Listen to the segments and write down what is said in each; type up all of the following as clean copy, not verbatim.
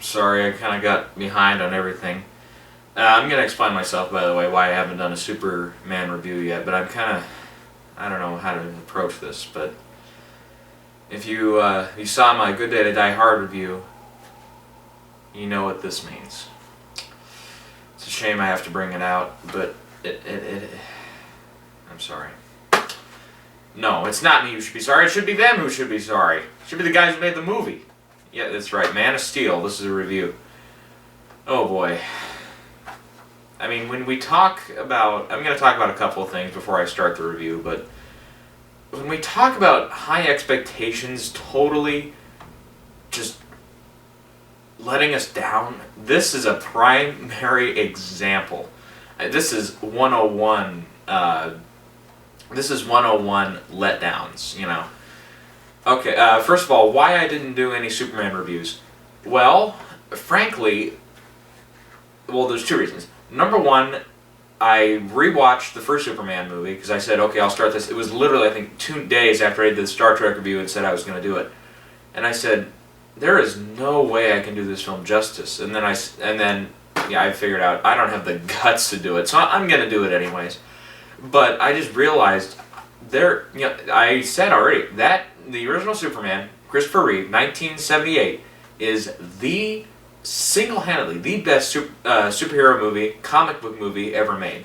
Sorry, I kind of got behind on everything. I'm going to explain myself, by the way, why I haven't done a Superman review yet, but I don't know how to approach this, but if you saw my Good Day to Die Hard review, you know what this means. It's a shame I have to bring it out, but I'm sorry. No, it's not me who should be sorry. It should be them who should be sorry. It should be the guys who made the movie. Yeah, that's right. Man of Steel. This is a review. Oh boy. I mean, when we talk about... I'm going to talk about a couple of things before I start the review, but when we talk about high expectations totally just letting us down, this is a primary example. This is 101... this is 101 letdowns, you know. Okay, first of all, why I didn't do any Superman reviews? Well, frankly, there's two reasons. Number one, I rewatched the first Superman movie because I said, okay, I'll start this. It was literally, I think, 2 days after I did the Star Trek review and said I was going to do it. And I said, there is no way I can do this film justice. And then I figured out I don't have the guts to do it, so I'm going to do it anyways. But I just realized I said already that the original Superman, Christopher Reeve, 1978, is single-handedly the best superhero movie, comic book movie ever made.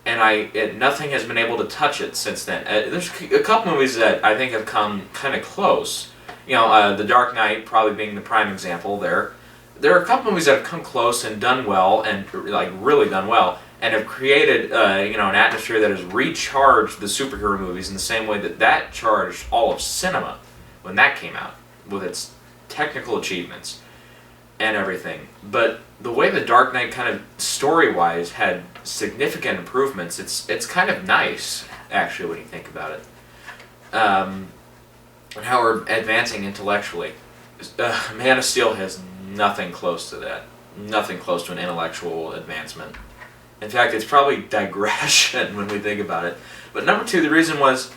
And nothing has been able to touch it since then. There's a couple movies that I think have come kind of close. You know, The Dark Knight probably being the prime example there. There are a couple movies that have come close and done well, and like really done well, and have created an atmosphere that has recharged the superhero movies in the same way that charged all of cinema when that came out, with its technical achievements and everything. But the way The Dark Knight kind of story-wise had significant improvements, it's kind of nice, actually, when you think about it. And how we're advancing intellectually. Man of Steel has nothing close to that. Nothing close to an intellectual advancement. In fact, it's probably digression when we think about it. But number two, the reason was,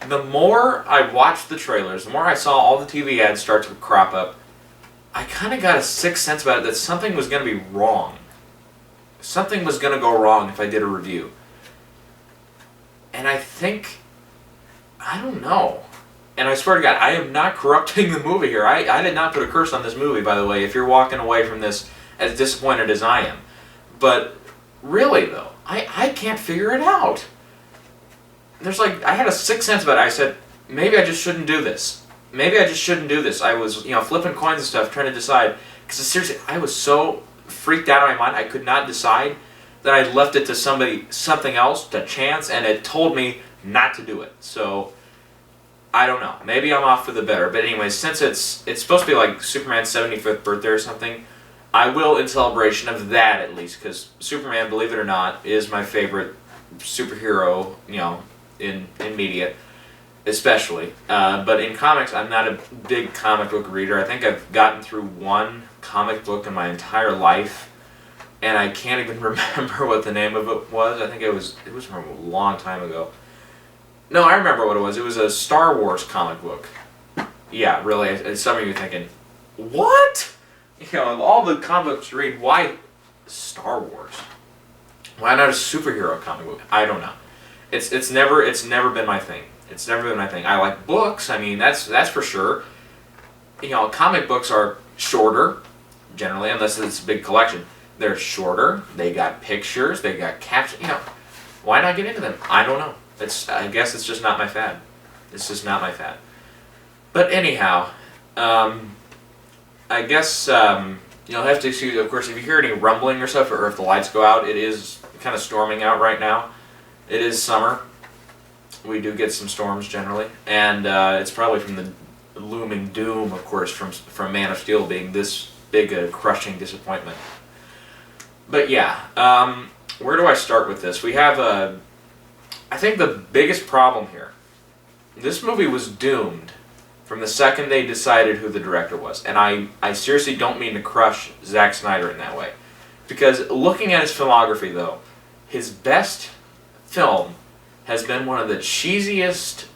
the more I watched the trailers, the more I saw all the TV ads start to crop up, I kind of got a sixth sense about it that something was going to be wrong. Something was going to go wrong if I did a review. And I don't know. And I swear to God, I am not corrupting the movie here. I did not put a curse on this movie, by the way, if you're walking away from this as disappointed as I am. But really, though, I can't figure it out. I had a sixth sense about it. I said, maybe I just shouldn't do this. Maybe I just shouldn't do this. I was, flipping coins and stuff, trying to decide. Because seriously, I was so freaked out in my mind, I could not decide, that I left it to something else, to chance, and it told me not to do it. So I don't know. Maybe I'm off for the better. But anyways, since it's supposed to be like Superman's 75th birthday or something, I will in celebration of that at least, because Superman, believe it or not, is my favorite superhero, in media, especially. But in comics, I'm not a big comic book reader. I think I've gotten through one comic book in my entire life, and I can't even remember what the name of it was. I think it was from a long time ago. No, I remember what it was. It was a Star Wars comic book. Yeah, really. Some of you are thinking, what? Of all the comic books to read, why Star Wars? Why not a superhero comic book? I don't know. It's never been my thing. It's never been my thing. I like books. I mean, that's for sure. Comic books are shorter, generally, unless it's a big collection. They're shorter. They got pictures. They got captions. Why not get into them? I don't know. I guess it's just not my fad. It's just not my fad. But anyhow, I guess you'll have to excuse, of course, if you hear any rumbling or stuff, or if the lights go out, it is kind of storming out right now. It is summer. We do get some storms generally, and it's probably from the looming doom, of course, from Man of Steel being this big a crushing disappointment. But yeah, where do I start with this? We have I think the biggest problem here, this movie was doomed from the second they decided who the director was. And I seriously don't mean to crush Zack Snyder in that way. Because looking at his filmography, though, his best film has been one of the cheesiest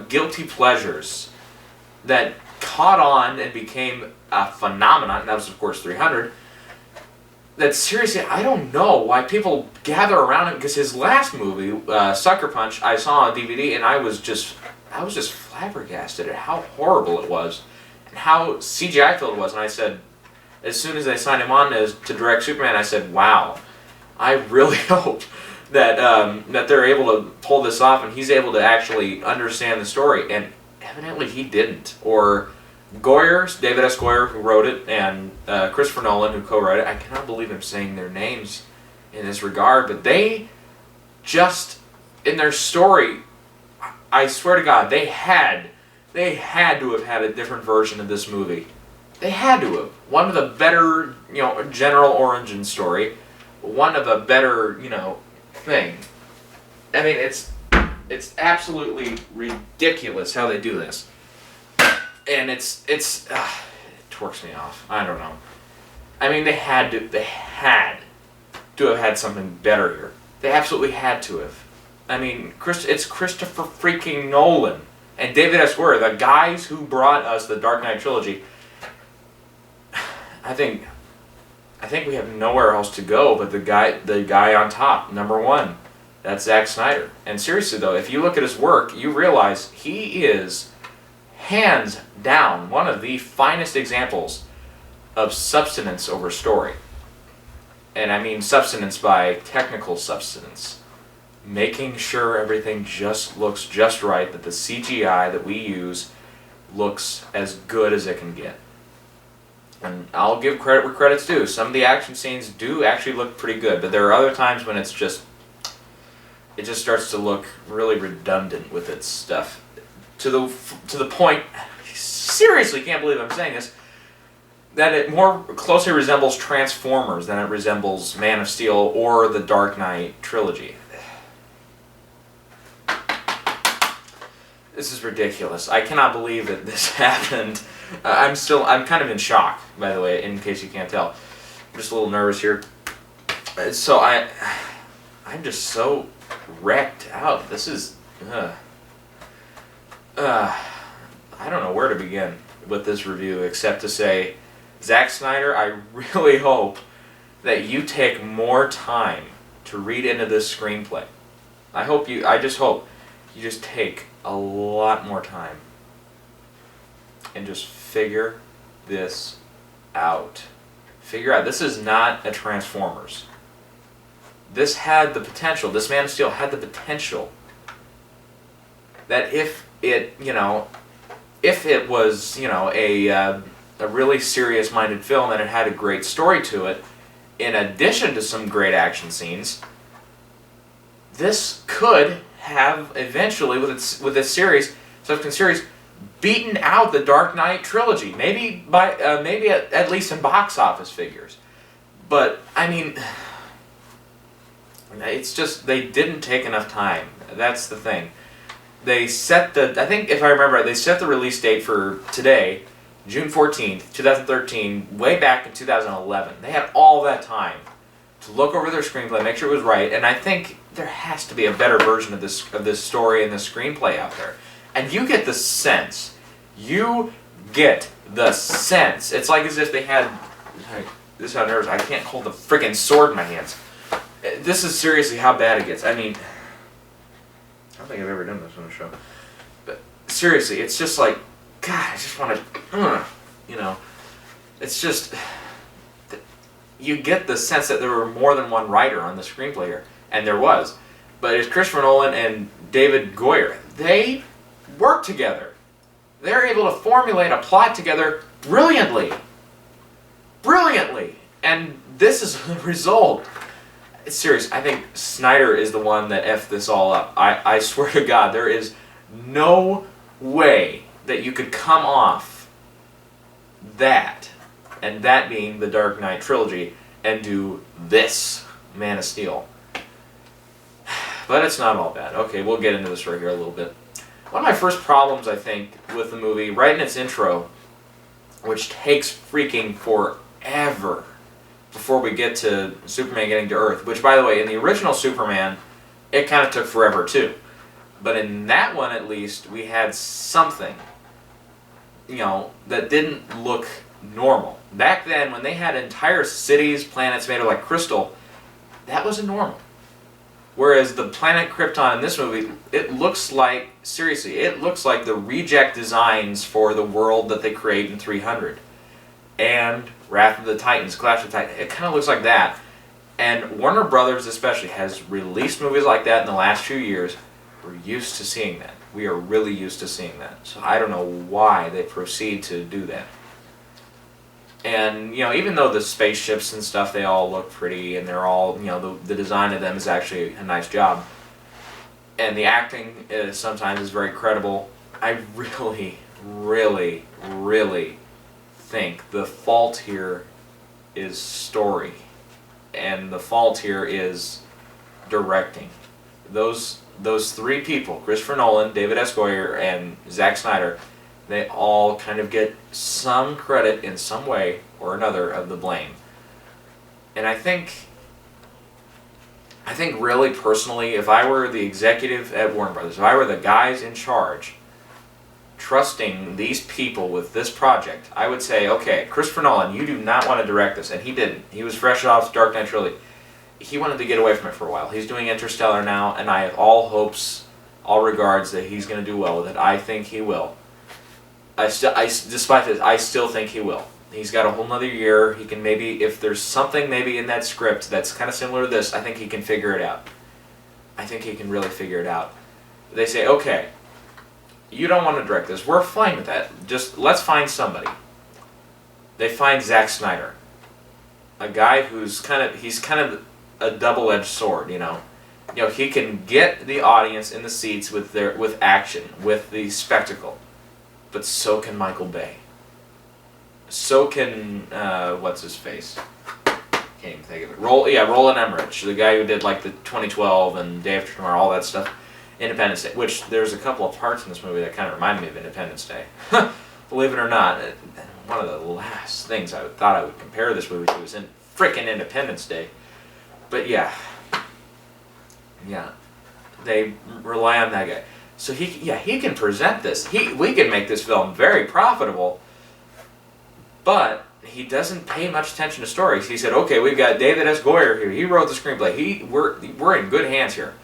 guilty pleasures that caught on and became a phenomenon, and that was, of course, 300. That seriously, I don't know why people gather around him, because his last movie, Sucker Punch, I saw on DVD, and I was just flabbergasted at how horrible it was, and how CGI filled it was. And I said, as soon as they signed him on to direct Superman, I said, wow, I really hope that that they're able to pull this off, and he's able to actually understand the story. And evidently he didn't. Or Goyer, David S. Goyer, who wrote it, and Christopher Nolan, who co-wrote it. I cannot believe I'm saying their names in this regard, but they just, in their story, I swear to God, they had to have had a different version of this movie. They had to have. One of the better, general origin story. One of the better, thing. I mean, it's absolutely ridiculous how they do this. And it twerks me off. I don't know. I mean, they had to have had something better here. They absolutely had to have. I mean, it's Christopher freaking Nolan and David S. Goyer, the guys who brought us the Dark Knight trilogy. I think we have nowhere else to go but the guy on top, number one. That's Zack Snyder. And seriously though, if you look at his work, you realize he is hands down one of the finest examples of substance over story. And I mean substance by technical substance. Making sure everything just looks just right, that the CGI that we use looks as good as it can get. And I'll give credit where credit's due. Some of the action scenes do actually look pretty good, but there are other times when it just starts to look really redundant with its stuff. To the point, I seriously can't believe I'm saying this, that it more closely resembles Transformers than it resembles Man of Steel or the Dark Knight trilogy. This is ridiculous. I cannot believe that this happened. I'm kind of in shock, by the way, in case you can't tell. I'm just a little nervous here. So I'm just so wrecked out. This is, I don't know where to begin with this review except to say, Zack Snyder, I really hope that you take more time to read into this screenplay. I just hope you just take a lot more time and just figure this out. This is not a Transformers. This had the potential, this Man of Steel had the potential that if it was, a really serious-minded film and it had a great story to it, in addition to some great action scenes, this could have eventually, with this series, subsequent series, beaten out the Dark Knight trilogy. Maybe at least in box office figures. But I mean, it's just they didn't take enough time. That's the thing. They set I think if I remember right, they set the release date for today, June 14th, 2013, way back in 2011. They had all that time to look over their screenplay, make sure it was right, and I think there has to be a better version of this story and this screenplay out there. And you get the sense. It's like as if they had, this is how nervous, I can't hold the freaking sword in my hands. This is seriously how bad it gets. I mean, I don't think I've ever done this on a show. But seriously, it's just like, God, I just want to, it's just, you get the sense that there were more than one writer on the screenplay here, and there was. But it's Christopher Nolan and David Goyer. They work together. They're able to formulate a plot together brilliantly. Brilliantly. And this is the result. It's serious. I think Snyder is the one that effed this all up. I swear to God, there is no way that you could come off that, and that being the Dark Knight trilogy, and do this, Man of Steel. But it's not all bad. Okay, we'll get into this right here a little bit. One of my first problems, I think, with the movie, right in its intro, which takes freaking forever before we get to Superman getting to Earth, which, by the way, in the original Superman, it kind of took forever too. But in that one, at least, we had something, that didn't look normal. Back then, when they had entire cities, planets made of like crystal, that wasn't normal. Whereas the planet Krypton in this movie, it looks like, seriously, it looks like the reject designs for the world that they create in 300. And Wrath of the Titans, Clash of the Titans, it kind of looks like that. And Warner Brothers especially has released movies like that in the last few years. We're used to seeing that. We are really used to seeing that. So I don't know why they proceed to do that. And, even though the spaceships and stuff, they all look pretty, and they're all, the design of them is actually a nice job. And the acting sometimes is very credible. I really, really, really think the fault here is story. And the fault here is directing. Those three people, Christopher Nolan, David S. Goyer, and Zack Snyder, they all kind of get some credit in some way or another of the blame. And I think really personally, if I were the executive at Warner Brothers, if I were the guys in charge, trusting these people with this project, I would say, okay, Christopher Nolan, you do not want to direct this. And he didn't. He was fresh off Dark Knight Trilogy. He wanted to get away from it for a while. He's doing Interstellar now, and I have all hopes, all regards that he's going to do well with it. I think he will. Despite this, I still think he will. He's got a whole nother year. He can maybe, if there's something maybe in that script that's kind of similar to this, I think he can figure it out. I think he can really figure it out. They say, okay, you don't want to direct this. We're fine with that. Just let's find somebody. They find Zack Snyder, a guy who's kind of a double-edged sword. He can get the audience in the seats with action, with the spectacle. But so can Michael Bay. So can, what's his face? Can't even think of it. Roland Emmerich, the guy who did like the 2012 and Day After Tomorrow, all that stuff. Independence Day, which there's a couple of parts in this movie that kind of remind me of Independence Day. Believe it or not, one of the last things I thought I would compare this movie to was in frickin' Independence Day. But yeah, they rely on that guy. So he can present this. We can make this film very profitable, but he doesn't pay much attention to stories. He said, okay, we've got David S. Goyer here. He wrote the screenplay. We're in good hands here.